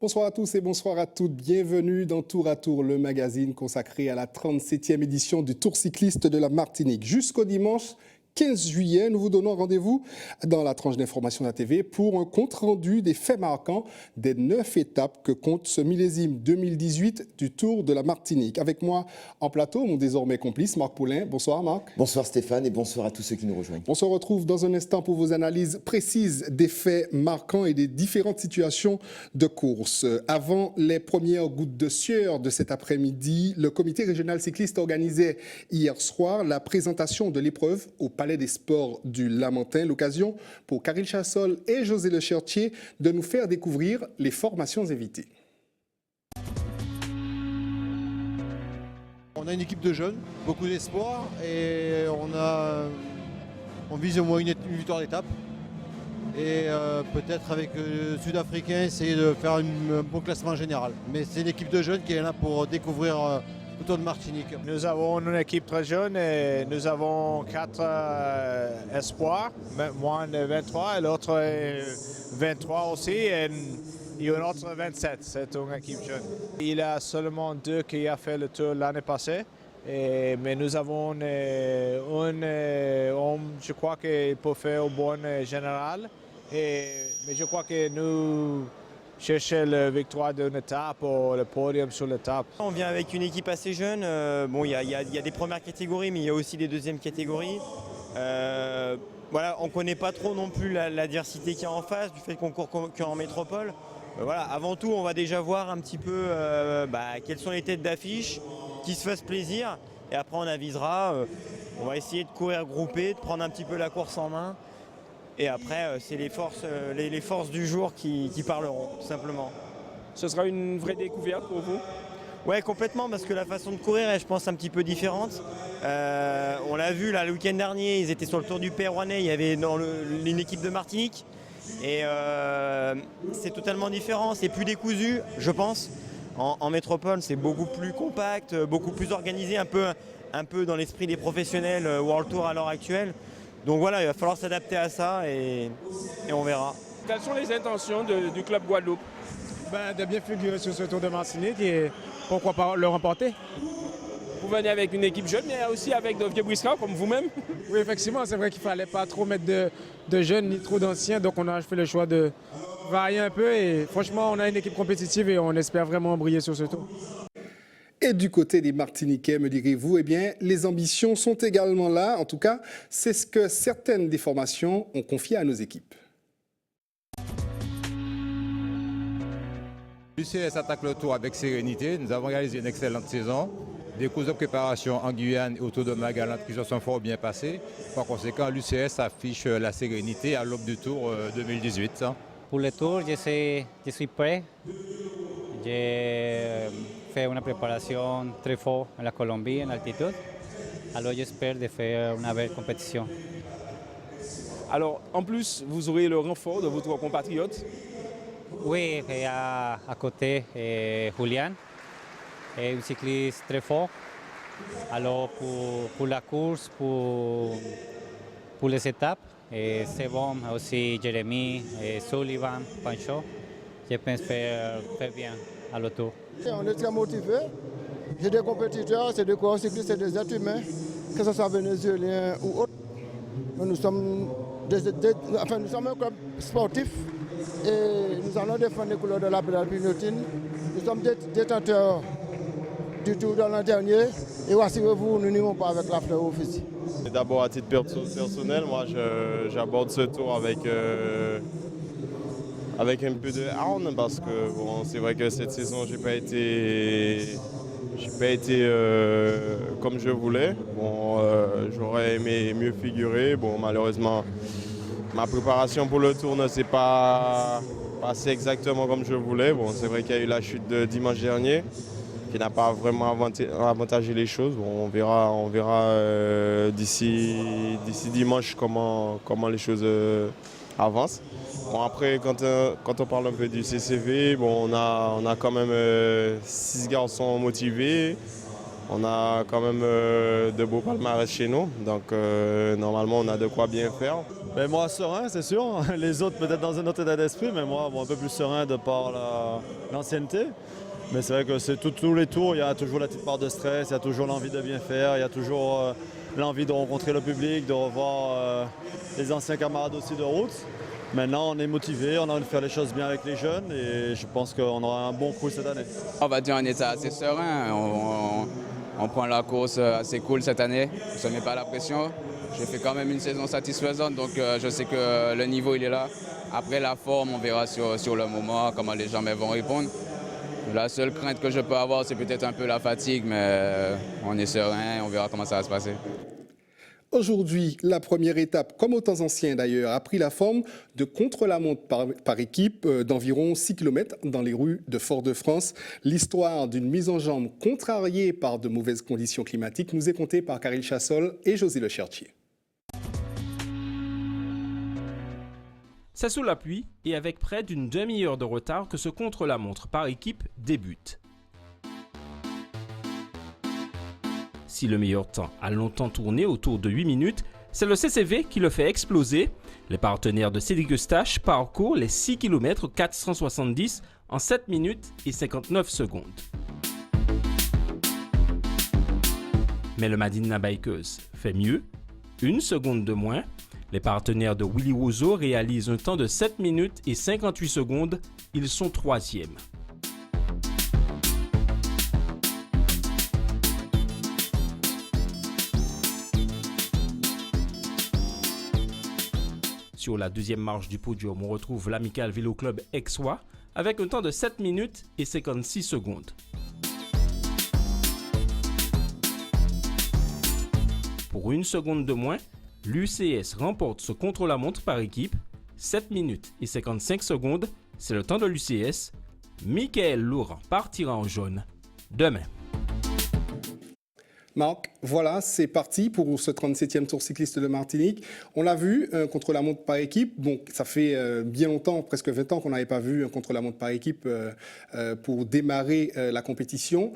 Bonsoir à tous et bonsoir à toutes. Bienvenue dans Tour à Tour, le magazine consacré à la 37e édition du Tour cycliste de la Martinique. Jusqu'au dimanche 15 juillet, nous vous donnons rendez-vous dans la tranche d'information de la TV pour un compte-rendu des faits marquants des 9 étapes que compte ce millésime 2018 du Tour de la Martinique. Avec moi en plateau, mon désormais complice, Marc Poulain. Bonsoir Marc. Bonsoir Stéphane et bonsoir à tous ceux qui nous rejoignent. On se retrouve dans un instant pour vos analyses précises des faits marquants et des différentes situations de course. Avant les premières gouttes de sueur de cet après-midi, le comité régional cycliste organisait hier soir la présentation de l'épreuve au Palais des Sports du Lamentin. L'occasion pour Caril Chassol et José Le Chertier de nous faire découvrir les formations invitées. On a une équipe de jeunes, beaucoup d'espoir et on vise au moins une victoire d'étape. Et peut-être avec le Sud-Africain essayer de faire un bon classement général. Mais c'est une équipe de jeunes qui est là pour découvrir le Tour de Martinique. Nous avons une équipe très jeune et nous avons 4 espoirs, moi 23 et l'autre 23 aussi et une autre 27, c'est une équipe jeune. Il y a seulement 2 qui ont fait le Tour l'année passée, mais nous avons un homme, je crois qu'il peut faire au bon général, mais je crois que nous chercher la victoire d'une étape ou le podium sur l'étape. On vient avec une équipe assez jeune. Bon, il y a des premières catégories, mais il y a aussi des deuxièmes catégories. Voilà, on ne connaît pas trop non plus l'adversité qu'il y a en face, du fait qu'on court qu'en métropole. Voilà, avant tout, on va déjà voir un petit peu quelles sont les têtes d'affiche, qui se fassent plaisir. Et après, on avisera. On va essayer de courir groupé, de prendre un petit peu la course en main. Et après, c'est les forces du jour qui parleront, tout simplement. Ce sera une vraie découverte pour vous? Ouais, complètement, parce que la façon de courir est, je pense, un petit peu différente. On l'a vu là, le week-end dernier, ils étaient sur le Tour du Pérouanais, il y avait une équipe de Martinique. Et c'est totalement différent, c'est plus décousu, je pense. En métropole, c'est beaucoup plus compact, beaucoup plus organisé, un peu dans l'esprit des professionnels World Tour à l'heure actuelle. Donc voilà, il va falloir s'adapter à ça et on verra. Quelles sont les intentions du club Guadeloupe? De bien figurer sur ce Tour de Martinique et pourquoi pas le remporter. Vous venez avec une équipe jeune, mais aussi avec de vieux briscards comme vous-même. Oui, effectivement, c'est vrai qu'il ne fallait pas trop mettre de jeunes ni trop d'anciens, donc on a fait le choix de varier un peu et franchement, on a une équipe compétitive et on espère vraiment briller sur ce Tour. Et du côté des Martiniquais, me direz-vous, eh bien, les ambitions sont également là. En tout cas, c'est ce que certaines des formations ont confié à nos équipes. L'UCS attaque le Tour avec sérénité. Nous avons réalisé une excellente saison. Des courses de préparation en Guyane et autour de Magalante qui se sont fort bien passées. Par conséquent, l'UCS affiche la sérénité à l'aube du Tour 2018. Pour le Tour, je suis prêt. J'ai fait une préparation très forte en la Colombie, en altitude. Alors j'espère de faire une belle compétition. Alors, en plus, vous aurez le renfort de votre compatriote. Oui, et à côté, Julian est un cycliste très fort. Alors pour la course, pour les étapes, c'est bon aussi Jérémy, Sullivan, Pancho. Je pense faire bien à l'auto. On est très motivés. J'ai des compétiteurs, c'est des coureurs cyclistes, c'est des êtres humains, que ce soit vénézuéliens ou autres. Nous sommes un club sportif et nous allons défendre les couleurs de la Pédale-Pinotine. Nous sommes détenteurs du Tour de l'an dernier et rassurez-vous, nous n'irons pas avec la fleur au fusil. D'abord à titre personnel, moi j'aborde ce tour avec un peu de hargne parce que bon, c'est vrai que cette saison j'ai pas été comme je voulais. Bon, j'aurais aimé mieux figurer. Bon, malheureusement, ma préparation pour le tour ne s'est pas passée exactement comme je voulais. Bon, c'est vrai qu'il y a eu la chute de dimanche dernier qui n'a pas vraiment avantagé les choses. Bon, on verra d'ici dimanche comment les choses avancent. Bon, après, quand on parle un peu du CCV, bon, on a quand même 6 garçons motivés. On a quand même de beaux palmarès chez nous. Donc normalement, on a de quoi bien faire. Ben moi, serein, c'est sûr. Les autres, peut-être dans un autre état d'esprit, mais moi, un peu plus serein de par l'ancienneté. Mais c'est vrai que c'est tous les tours, il y a toujours la petite part de stress, il y a toujours l'envie de bien faire, il y a toujours l'envie de rencontrer le public, de revoir les anciens camarades aussi de route. Maintenant, on est motivé, on a envie de faire les choses bien avec les jeunes et je pense qu'on aura un bon coup cette année. On va dire un état assez serein. On prend la course assez cool cette année. On ne se met pas la pression. J'ai fait quand même une saison satisfaisante, donc je sais que le niveau il est là. Après la forme, on verra sur le moment comment les gens vont répondre. La seule crainte que je peux avoir, c'est peut-être un peu la fatigue, mais on est serein et on verra comment ça va se passer. Aujourd'hui, la première étape, comme aux temps anciens d'ailleurs, a pris la forme de contre-la-montre par équipe d'environ 6 km dans les rues de Fort-de-France. L'histoire d'une mise en jambe contrariée par de mauvaises conditions climatiques nous est contée par Karil Chassol et José Le Chertier. C'est sous la pluie et avec près d'une demi-heure de retard que ce contre-la-montre par équipe débute. Si le meilleur temps a longtemps tourné autour de 8 minutes, c'est le CCV qui le fait exploser. Les partenaires de Cédric Eustache parcourent les 6 km 470 en 7 minutes et 59 secondes. Mais le Madina Bikers fait mieux, 1 seconde de moins. Les partenaires de Willy Wozo réalisent un temps de 7 minutes et 58 secondes. Ils sont 3e. Sur la deuxième marche du podium, on retrouve l'Amical Vélo Club Aixois avec un temps de 7 minutes et 56 secondes. Pour 1 seconde de moins, l'UCS remporte ce contre-la-montre par équipe. 7 minutes et 55 secondes, c'est le temps de l'UCS. Michael Laurent partira en jaune demain. Marc, voilà, c'est parti pour ce 37e Tour cycliste de Martinique. On l'a vu, un contre-la-montre par équipe. Bon, ça fait bien longtemps, presque 20 ans qu'on n'avait pas vu un contre-la-montre par équipe pour démarrer la compétition.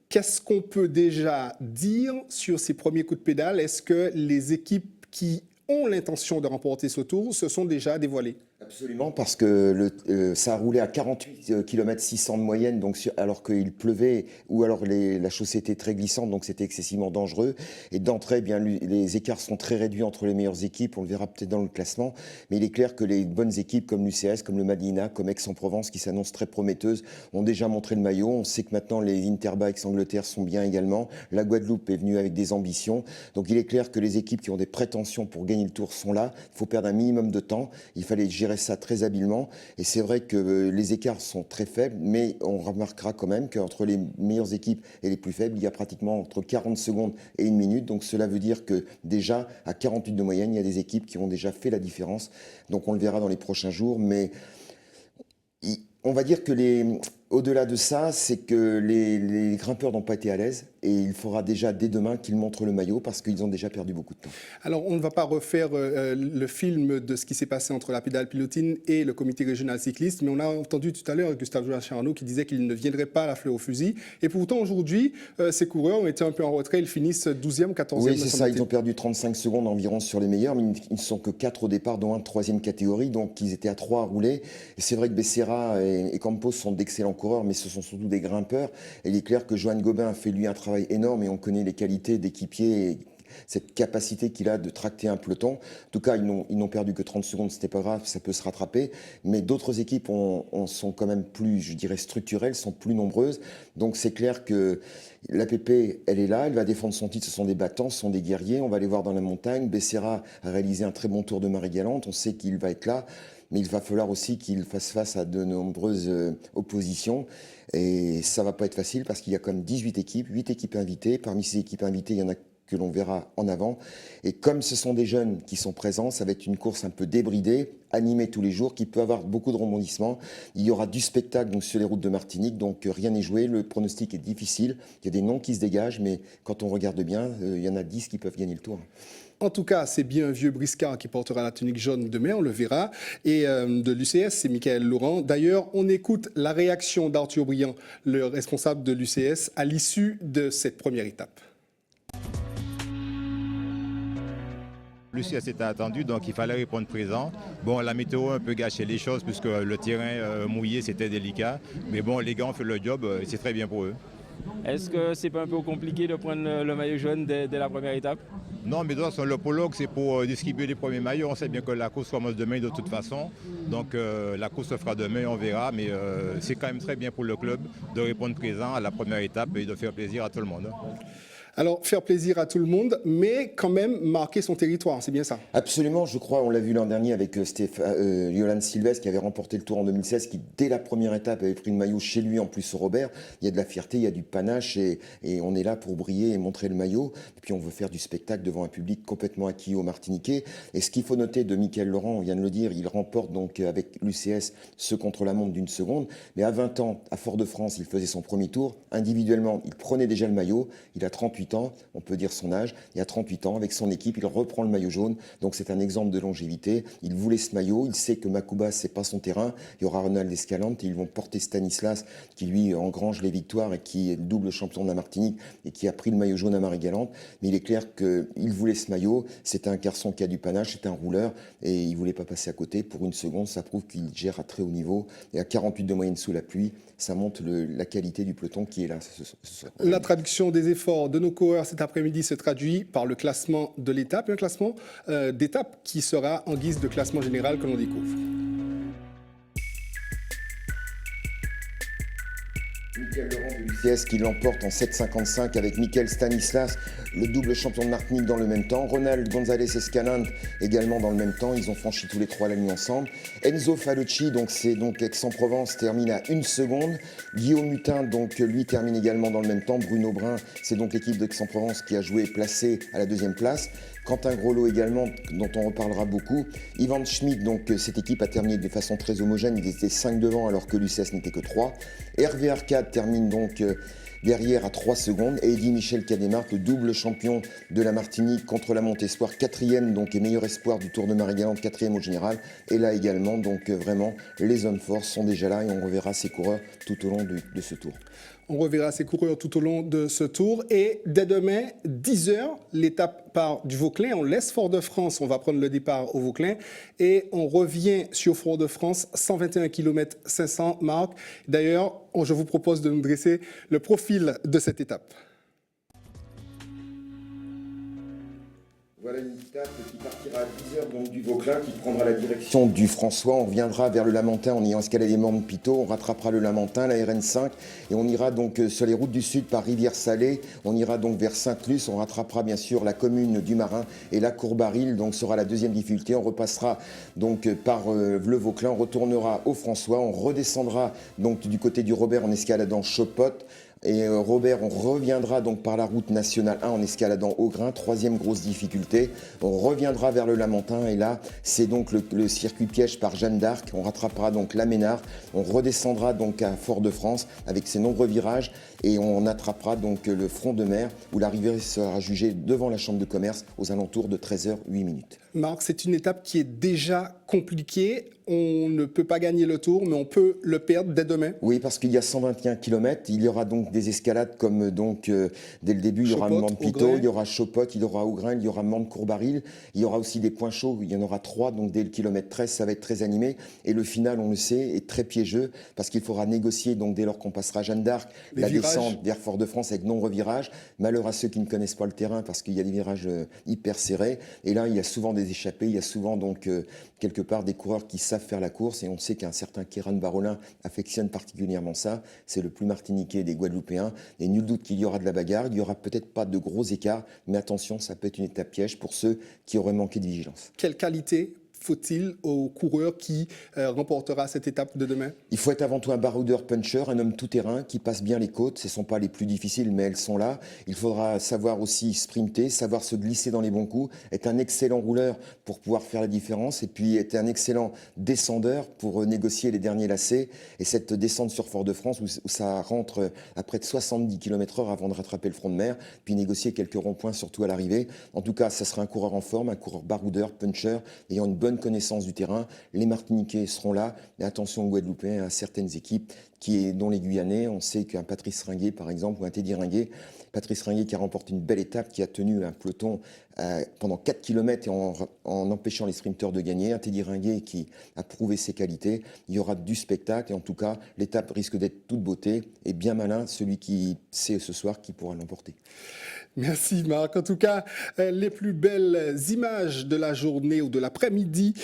Qu'est-ce qu'on peut déjà dire sur ces premiers coups de pédale? Est-ce que les équipes qui ont l'intention de remporter ce tour se sont déjà dévoilées? Absolument, parce que ça a roulé à 48 km 600 de moyenne, donc alors qu'il pleuvait ou alors la chaussée était très glissante, donc c'était excessivement dangereux. Et d'entrée, bien, les écarts sont très réduits entre les meilleures équipes, on le verra peut-être dans le classement, mais il est clair que les bonnes équipes comme l'UCS, comme le Madina, comme Aix-en-Provence, qui s'annoncent très prometteuses, ont déjà montré le maillot. On sait que maintenant les Interbikes Angleterre sont bien également. La Guadeloupe est venue avec des ambitions. Donc il est clair que les équipes qui ont des prétentions pour gagner le tour sont là. Il faut perdre un minimum de temps. Il fallait gérer ça très habilement et c'est vrai que les écarts sont très faibles, mais on remarquera quand même qu'entre les meilleures équipes et les plus faibles, il y a pratiquement entre 40 secondes et 1 minute, donc cela veut dire que déjà à 48 de moyenne, il y a des équipes qui ont déjà fait la différence, donc on le verra dans les prochains jours, mais on va dire que au-delà de ça, c'est que les grimpeurs n'ont pas été à l'aise et il faudra déjà dès demain qu'ils montrent le maillot parce qu'ils ont déjà perdu beaucoup de temps. Alors, on ne va pas refaire le film de ce qui s'est passé entre la pédale pilotine et le comité régional cycliste, mais on a entendu tout à l'heure Gustave Charno qui disait qu'il ne viendrait pas à la fleur au fusil. Et pourtant, aujourd'hui, ces coureurs ont été un peu en retrait. Ils finissent 12e, 14e. Oui, c'est ça. Ils ont perdu 35 secondes environ sur les meilleurs, mais ils ne sont que 4 au départ, dont un de 3e catégorie. Donc, ils étaient à 3 à rouler. Et c'est vrai que Becerra et Campos sont d'excellents coureurs, mais ce sont surtout des grimpeurs. Et il est clair que Johan Gobin a fait, lui, un travail énorme et on connaît les qualités d'équipier et cette capacité qu'il a de tracter un peloton. En tout cas, ils n'ont perdu que 30 secondes, c'était pas grave, ça peut se rattraper. Mais d'autres équipes sont quand même plus, je dirais, structurelles, sont plus nombreuses. Donc c'est clair que l'APP, elle est là, elle va défendre son titre, ce sont des battants, ce sont des guerriers. On va les voir dans la montagne. Becerra a réalisé un très bon tour de Marie-Galante, on sait qu'il va être là. Mais il va falloir aussi qu'il fasse face à de nombreuses oppositions. Et ça ne va pas être facile parce qu'il y a quand même 18 équipes, 8 équipes invitées. Parmi ces équipes invitées, il y en a que l'on verra en avant. Et comme ce sont des jeunes qui sont présents, ça va être une course un peu débridée, animée tous les jours, qui peut avoir beaucoup de rebondissements. Il y aura du spectacle donc, sur les routes de Martinique, donc rien n'est joué. Le pronostic est difficile. Il y a des noms qui se dégagent, mais quand on regarde bien, il y en a 10 qui peuvent gagner le tour. En tout cas, c'est bien un vieux briscard qui portera la tunique jaune demain, on le verra. Et de l'UCS, c'est Michael Laurent. D'ailleurs, on écoute la réaction d'Arthur Briand, le responsable de l'UCS, à l'issue de cette première étape. L'UCS était attendu, donc il fallait répondre présent. Bon, la météo a un peu gâché les choses puisque le terrain mouillé, c'était délicat. Mais bon, les gars ont fait le job, c'est très bien pour eux. Est-ce que c'est pas un peu compliqué de prendre le maillot jaune dès la première étape? Non, mais de toute façon, le prologue, c'est pour distribuer les premiers maillots. On sait bien que la course commence demain de toute façon. Donc la course se fera demain, on verra. Mais c'est quand même très bien pour le club de répondre présent à la première étape et de faire plaisir à tout le monde. Alors, faire plaisir à tout le monde, mais quand même marquer son territoire, c'est bien ça? Absolument, je crois, on l'a vu l'an dernier avec Jolan Silvestre qui avait remporté le Tour en 2016, qui dès la première étape avait pris le maillot chez lui en plus au Robert. Il y a de la fierté, il y a du panache et on est là pour briller et montrer le maillot. Et puis on veut faire du spectacle devant un public complètement acquis aux Martiniquais. Et ce qu'il faut noter de Mickaël Laurent, on vient de le dire, il remporte donc avec l'UCS ce contre-la-montre d'une seconde. Mais à 20 ans, à Fort-de-France, il faisait son premier tour. Individuellement, il prenait déjà le maillot. Il a 38 ans, on peut dire son âge. Et à 38 ans, avec son équipe, il reprend le maillot jaune. Donc c'est un exemple de longévité. Il voulait ce maillot. Il sait que Macouba, c'est pas son terrain. Il y aura Ronald Escalante et ils vont porter Stanislas, qui lui engrange les victoires et qui est le double champion de la Martinique et qui a pris le maillot jaune à Marie-Galante. Mais il est clair qu'il voulait ce maillot. C'est un garçon qui a du panache, c'est un rouleur et il voulait pas passer à côté. Pour une seconde, ça prouve qu'il gère à très haut niveau. Et à 48 de moyenne sous la pluie, ça montre la qualité du peloton qui est là ce soir. La traduction des efforts de nos coureurs cet après-midi se traduit par le classement de l'étape, un classement d'étape qui sera en guise de classement général que l'on découvre. Mickaël Laurent de l'UCS qui l'emporte en 7,55 avec Michael Stanislas, le double champion de Martinique dans le même temps. Ronald González Escalante également dans le même temps. Ils ont franchi tous les trois la nuit ensemble. Enzo Falucci, c'est Aix-en-Provence, termine à 1 seconde. Guillaume Mutin, lui termine également dans le même temps. Bruno Brun, c'est donc l'équipe d'Aix-en-Provence qui a joué placé à la 2e place. Quentin Groslo également, dont on reparlera beaucoup. Ivan Schmidt, cette équipe a terminé de façon très homogène. Ils étaient 5 devant alors que l'UCS n'était que 3. Hervé Arcade termine derrière à 3 secondes. Et Eddy Michel Cadémar, le double champion de la Martinique contre la Montespoir, 4e et meilleur espoir du Tour de Marie-Galante, 4e au général. Et là également, vraiment, les hommes forts sont déjà là et on reverra ces coureurs tout au long de ce tour. On reverra ces coureurs tout au long de ce tour. Et dès demain, 10h, l'étape part du Vauclin. On laisse Fort-de-France, on va prendre le départ au Vauclin. Et on revient sur Fort-de-France, 121 km 500 Marc. D'ailleurs, je vous propose de nous dresser le profil de cette étape. Voilà une étape qui partira à 10h du Vauclin, qui prendra la direction du François. On reviendra vers le Lamentin en ayant escaladé Morne Pitot. On rattrapera le Lamentin, la RN5, et on ira sur les routes du Sud par Rivière-Salée. On ira vers Sainte-Luce. On rattrapera bien sûr la commune du Marin et la Courbaril. Sera la 2e difficulté. On repassera par le Vauclin. On retournera au François. On redescendra du côté du Robert en escaladant Chopotte. Et Robert, on reviendra par la route nationale 1 en escaladant Augrain, 3e grosse difficulté. On reviendra vers le Lamentin et là, c'est le circuit piège par Jeanne d'Arc. On rattrapera la Ménard. On redescendra à Fort-de-France avec ses nombreux virages et on attrapera le front de mer où l'arrivée sera jugée devant la Chambre de commerce aux alentours de 13h08. Marc, c'est une étape qui est déjà compliquée. On ne peut pas gagner le tour, mais on peut le perdre dès demain. Oui, parce qu'il y a 121 km. Il y aura des escalades comme dès le début, il y aura Morne Pitot, il y aura Chopotte, il y aura Augrain, il y aura Morne Courbaril. Il y aura aussi des points chauds. Il y en aura 3. Dès le kilomètre 13, ça va être très animé. Et le final, on le sait, est très piégeux parce qu'il faudra négocier dès lors qu'on passera Jeanne d'Arc, la descente vers Fort-de-France avec nombreux virages. Malheur à ceux qui ne connaissent pas le terrain parce qu'il y a des virages hyper serrés. Et là, il y a souvent des échappées. Il y a souvent quelque part des coureurs qui savent faire la course et on sait qu'un certain Kéran Barolin affectionne particulièrement ça. C'est le plus martiniquais des Guadeloupéens et nul doute qu'il y aura de la bagarre. Il n'y aura peut-être pas de gros écarts, mais attention, ça peut être une étape piège pour ceux qui auraient manqué de vigilance. Quelle qualité faut-il au coureur qui remportera cette étape de demain? Il faut être avant tout un baroudeur puncher, un homme tout-terrain qui passe bien les côtes. Ce ne sont pas les plus difficiles, mais elles sont là. Il faudra savoir aussi sprinter, savoir se glisser dans les bons coups, être un excellent rouleur pour pouvoir faire la différence et puis être un excellent descendeur pour négocier les derniers lacets. Et cette descente sur Fort-de-France où ça rentre à près de 70 km/h avant de rattraper le front de mer, puis négocier quelques ronds-points surtout à l'arrivée. En tout cas, ça sera un coureur en forme, un coureur baroudeur, puncher, ayant une bonne connaissance du terrain. Les Martiniquais seront là, mais attention aux Guadeloupéens, à certaines équipes dont les Guyanais. On sait qu'un Patrice Ringuet, par exemple, ou un Teddy Ringuet, Patrice Ringuet qui a remporté une belle étape, qui a tenu un peloton pendant 4 km et en empêchant les sprinteurs de gagner. Un Teddy Ringuet qui a prouvé ses qualités. Il y aura du spectacle et en tout cas, l'étape risque d'être toute beauté et bien malin celui qui sait ce soir qui pourra l'emporter. Merci Marc. En tout cas, les plus belles images de la journée ou de l'après-midi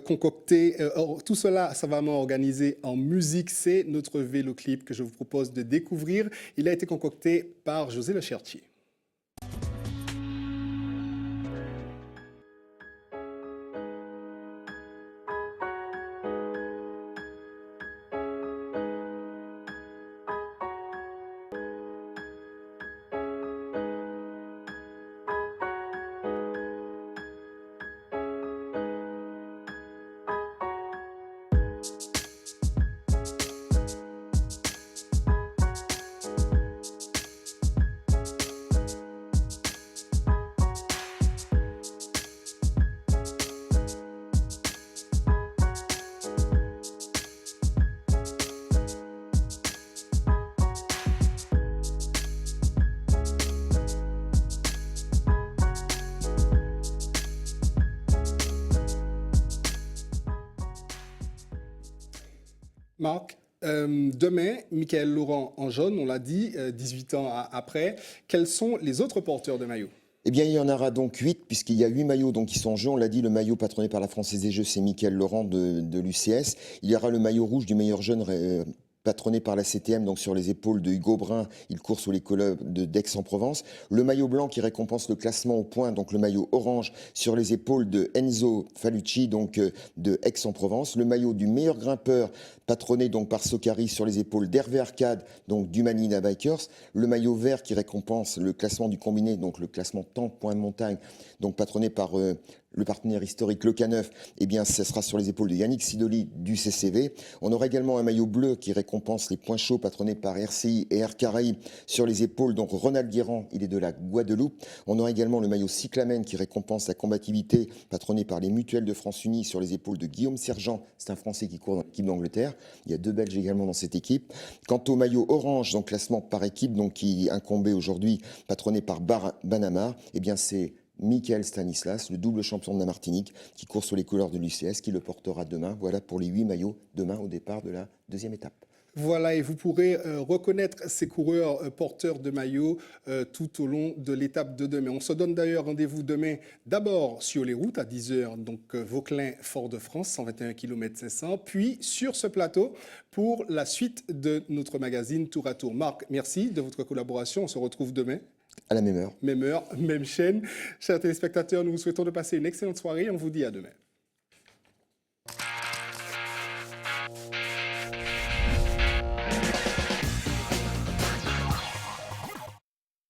concoctées, tout cela savamment organisé en musique, c'est notre véloclip que je vous propose de découvrir. Il a été concocté par José Lechertier. Marc, demain, Michael Laurent en jaune, on l'a dit, 18 ans après. Quels sont les autres porteurs de maillots? Eh bien, il y en aura donc 8, puisqu'il y a 8 maillots donc, qui sont en jeu. On l'a dit, le maillot patronné par la Française des Jeux, c'est Michael Laurent de l'UCS. Il y aura le maillot rouge du meilleur jeune patronné par la CTM, donc sur les épaules de Hugo Brun, il court sous les clubs d'Aix-en-Provence. Le maillot blanc qui récompense le classement au point, donc le maillot orange sur les épaules de Enzo Falucci, donc de Aix-en-Provence. Le maillot du meilleur grimpeur, patronné donc par Socari sur les épaules d'Hervé Arcade, donc du Manina Bikers. Le maillot vert qui récompense le classement du combiné, donc le classement temps point de montagne, donc patronné par le partenaire historique Le Caneuf, eh bien, ce sera sur les épaules de Yannick Sidoli du CCV. On aura également un maillot bleu qui récompense les points chauds patronés par RCI et Air Caraïbes sur les épaules. Donc, Ronald Guérand, il est de la Guadeloupe. On aura également le maillot Cyclamen qui récompense la combativité patronné par les Mutuelles de France Unie sur les épaules de Guillaume Sergent. C'est un Français qui court dans l'équipe d'Angleterre. Il y a 2 Belges également dans cette équipe. Quant au maillot orange, donc classement par équipe, donc qui incombait aujourd'hui patronné par Banamar, eh bien, c'est Michael Stanislas, le double champion de la Martinique, qui court sur les couleurs de l'UCS, qui le portera demain. Voilà pour les 8 maillots demain au départ de la 2e étape. Voilà, et vous pourrez reconnaître ces coureurs porteurs de maillots tout au long de l'étape de demain. On se donne d'ailleurs rendez-vous demain, d'abord sur les routes à 10h, donc Vauclin-Fort-de-France, 121 km 500, puis sur ce plateau pour la suite de notre magazine Tour à Tour. Marc, merci de votre collaboration. On se retrouve demain. À la même heure. Même heure, même chaîne. Chers téléspectateurs, nous vous souhaitons de passer une excellente soirée. On vous dit à demain.